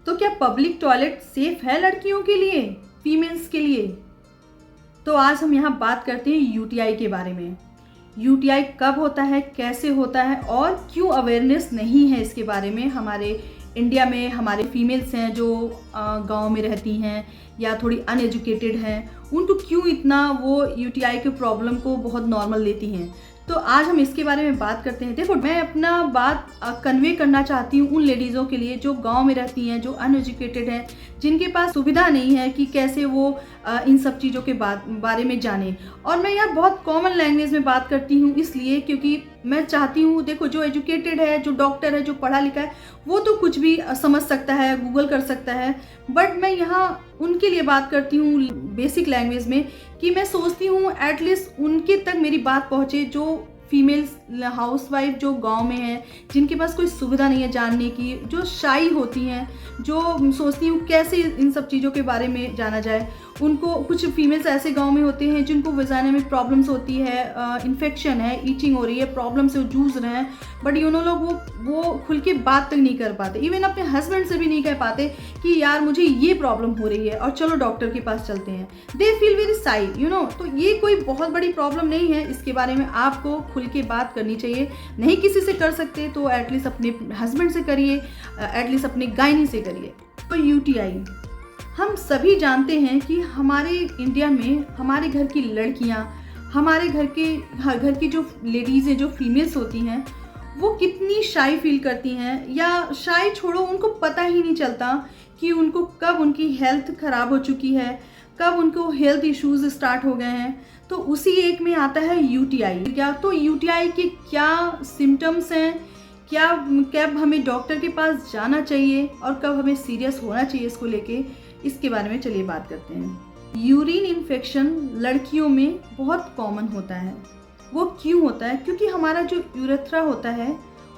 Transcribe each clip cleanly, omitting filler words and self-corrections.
तो क्या public toilet safe है लड़कियों के लिए, फीमेल्स के लिए? तो आज हम यहाँ बात करते हैं यूटीआई के बारे में। यूटीआई कब होता है, कैसे होता है और क्यों अवेयरनेस नहीं है इसके बारे में हमारे इंडिया में। हमारे फीमेल्स हैं जो गांव में रहती हैं या थोड़ी अनएजुकेटेड हैं, उनको क्यों इतना वो यूटीआई के प्रॉब्लम को बहुत नॉर्मल लेती हैं। तो आज हम इसके बारे में बात करते हैं। देखो, मैं अपना बात कन्वे करना चाहती हूँ उन लेडीज़ों के लिए जो गांव में रहती हैं, जो अनएजुकेटेड हैं, जिनके पास सुविधा नहीं है कि कैसे वो इन सब चीज़ों के बारे में जाने। और मैं यहाँ बहुत कॉमन लैंग्वेज में बात करती हूँ इसलिए क्योंकि मैं चाहती हूँ, देखो, जो एजुकेटेड है, जो डॉक्टर है, जो पढ़ा लिखा है, वो तो कुछ भी समझ सकता है, गूगल कर सकता है। बट मैं यहाँ उनके लिए बात करती हूँ बेसिक लैंग्वेज में कि मैं सोचती हूँ एटलीस्ट उनके तक मेरी बात पहुँचे जो फीमेल्स हाउसवाइफ जो गांव में है, जिनके पास कोई सुविधा नहीं है जानने की, जो शाई होती हैं, जो सोचती हूँ कैसे इन सब चीज़ों के बारे में जाना जाए। उनको कुछ फीमेल्स ऐसे गांव में होते हैं जिनको वजाना में प्रॉब्लम्स होती है, इन्फेक्शन है, ईचिंग हो रही है, प्रॉब्लम से जूझ रहे हैं, बट लोग वो खुल के बात तक नहीं कर पाते। इवन अपने हस्बैंड से भी नहीं कह पाते कि यार मुझे ये प्रॉब्लम हो रही है और चलो डॉक्टर के पास चलते हैं। दे फील वेरी साई, तो ये कोई बहुत बड़ी प्रॉब्लम नहीं है। इसके बारे में आपको खुल के बात करनी चाहिए। नहीं किसी से कर सकते तो एटलीस्ट अपने हस्बैंड से करिए, एटलीस्ट अपने गायनी से करिए। तो यूटीआई हम सभी जानते हैं कि हमारे इंडिया में हमारे घर की लड़कियां, हमारे घर की जो लेडीज़ हैं, जो फीमेल्स होती हैं, वो कितनी शाई फील करती हैं, या शाई छोड़ो, उनको पता ही नहीं चलता कि उनको कब उनकी हेल्थ ख़राब हो चुकी है, कब उनको हेल्थ इश्यूज स्टार्ट हो गए हैं। तो उसी एक में आता है यूटीआई। क्या तो यूटीआई के क्या सिम्टम्स हैं, क्या कब हमें डॉक्टर के पास जाना चाहिए और कब हमें सीरियस होना चाहिए इसको लेके, इसके बारे में चलिए बात करते हैं। यूरिन इन्फेक्शन लड़कियों में बहुत कॉमन होता है। वो क्यों होता है? क्योंकि हमारा जो यूरेथ्रा होता है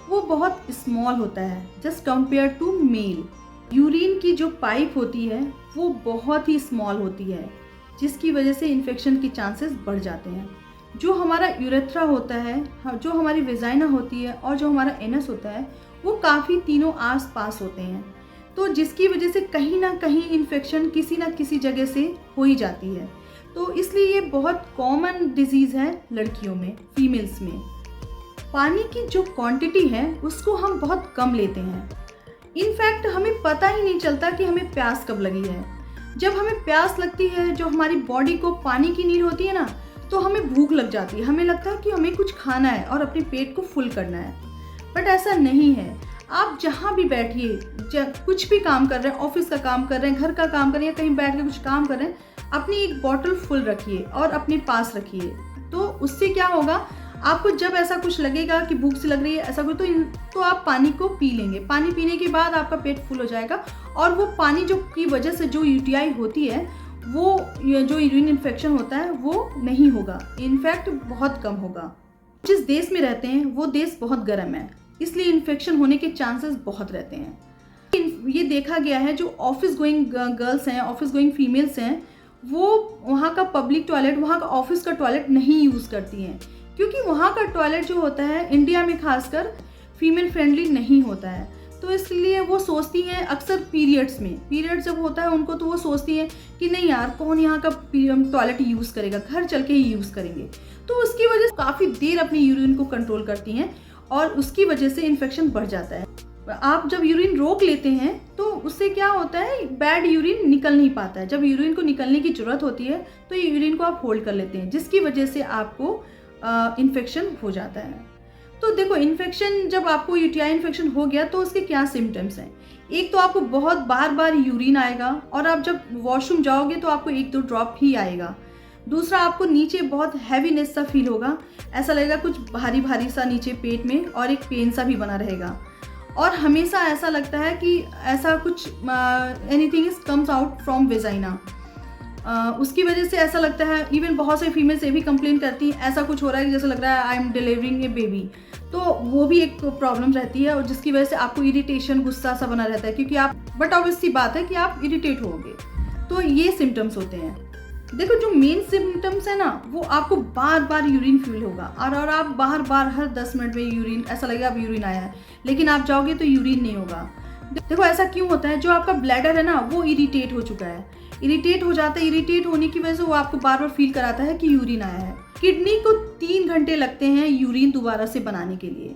वो बहुत स्मॉल होता है just compare to male. Urine की जो पाइप होती है वो बहुत ही स्मॉल होती है, जिसकी वजह से इन्फेक्शन के चांसेस बढ़ जाते हैं। जो हमारा यूरेथ्रा होता है, जो हमारी वेजाइना होती है और जो हमारा एनस होता है, वो काफ़ी तीनों आस पास होते हैं, तो जिसकी वजह से कहीं ना कहीं इन्फेक्शन किसी ना किसी जगह से हो ही जाती है। तो इसलिए ये बहुत कॉमन डिजीज़ है लड़कियों में, फीमेल्स में। पानी की जो क्वांटिटी है उसको हम बहुत कम लेते हैं। इनफैक्ट हमें पता ही नहीं चलता कि हमें प्यास कब लगी है। जब हमें प्यास लगती है, जो हमारी बॉडी को पानी की नीड होती है ना, तो हमें भूख लग जाती है, हमें लगता है कि हमें कुछ खाना है और अपने पेट को फुल करना है। बट ऐसा नहीं है। आप जहाँ भी बैठिए, कुछ भी काम कर रहे हैं, ऑफिस का काम कर रहे हैं, घर का काम कर रहे हैं, या कहीं बैठ के कुछ काम कर रहे हैं, अपनी एक बॉटल फुल रखिए और अपने पास रखिए। तो उससे क्या होगा, आपको जब ऐसा कुछ लगेगा कि भूख से लग रही है, ऐसा कुछ, तो आप पानी को पी लेंगे। पानी पीने के बाद आपका पेट फुल हो जाएगा और वो पानी जो की वजह से जो यूटीआई होती है, वो जो यूरिन इन्फेक्शन होता है वो नहीं होगा, इनफैक्ट बहुत कम होगा। जिस देश में रहते हैं वो देश बहुत गर्म है, इसलिए इन्फेक्शन होने के चांसेस बहुत रहते हैं। ये देखा गया है जो ऑफिस गोइंग गर्ल्स हैं, ऑफिस गोइंग फीमेल्स हैं, वो वहाँ का पब्लिक टॉयलेट, वहाँ का ऑफिस का टॉयलेट नहीं यूज़ करती हैं, क्योंकि वहाँ का टॉयलेट जो होता है इंडिया में खासकर फीमेल फ्रेंडली नहीं होता है। तो इसलिए वो सोचती हैं अक्सर पीरियड्स जब होता है उनको, तो वो सोचती हैं कि नहीं यार, कौन यहाँ का टॉयलेट यूज़ करेगा, घर चल के ही यूज़ करेंगे। तो उसकी वजह से काफ़ी देर अपनी यूरिन को कंट्रोल करती हैं और उसकी वजह से इन्फेक्शन बढ़ जाता है। आप जब यूरिन रोक लेते हैं तो उससे क्या होता है, बैड यूरिन निकल नहीं पाता है। जब यूरिन को निकलने की ज़रूरत होती है तो यूरिन को आप होल्ड कर लेते हैं, जिसकी वजह से आपको इन्फेक्शन हो जाता है। तो देखो, इन्फेक्शन जब आपको यूटीआई इन्फेक्शन हो गया तो उसके क्या सिम्टम्स हैं। एक तो आपको बहुत बार यूरिन आएगा और आप जब वॉशरूम जाओगे तो आपको 1-2 ड्रॉप ही आएगा। दूसरा, आपको नीचे बहुत हैवीनेस सा फील होगा, ऐसा लगेगा कुछ भारी भारी सा नीचे पेट में, और एक पेन सा भी बना रहेगा। और हमेशा ऐसा लगता है कि ऐसा कुछ anything is comes out from vagina. उसकी वजह से ऐसा लगता है, इवन बहुत से फीमेल्स ये भी कंप्लेन करती हैं, ऐसा कुछ हो रहा है कि जैसे लग रहा है I am delivering A baby. तो वो भी एक प्रॉब्लम रहती है और जिसकी वजह से आपको इरिटेशन, गुस्सा सा बना रहता है, क्योंकि आप, बट ऑब्वियस सी बात है कि आप इरिटेट होंगे। तो ये सिम्टम्स होते हैं। देखो, जो मेन सिम्टम्स है ना, वो आपको बार बार यूरिन फील होगा और आप बार बार हर 10 मिनट में यूरिन, ऐसा लगेगा अब यूरिन आया है, लेकिन आप जाओगे तो यूरिन नहीं होगा। देखो ऐसा क्यों होता है, जो आपका ब्लैडर है ना वो इरिटेट हो चुका है, इरिटेट हो जाता है, इरिटेट होने की वजह से वो आपको बार बार फील कराता है कि यूरिन आया है। किडनी को 3 घंटे लगते हैं यूरिन दोबारा से बनाने के लिए,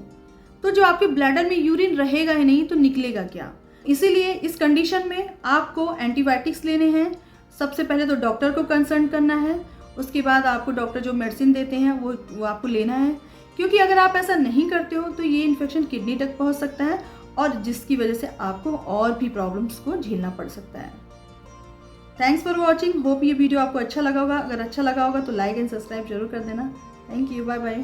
तो जो आपके ब्लैडर में यूरिन रहेगा ही नहीं तो निकलेगा क्या। इसीलिए इस कंडीशन में आपको एंटीबायोटिक्स लेने हैं। सबसे पहले तो डॉक्टर को कंसल्ट करना है, उसके बाद आपको डॉक्टर जो मेडिसिन देते हैं वो आपको लेना है, क्योंकि अगर आप ऐसा नहीं करते हो तो ये इन्फेक्शन किडनी तक पहुंच सकता है और जिसकी वजह से आपको और भी प्रॉब्लम्स को झेलना पड़ सकता है। Thanks for watching. होप ये वीडियो आपको अच्छा लगा होगा। अगर अच्छा लगा होगा तो लाइक एंड सब्सक्राइब जरूर कर देना। Thank you, bye bye.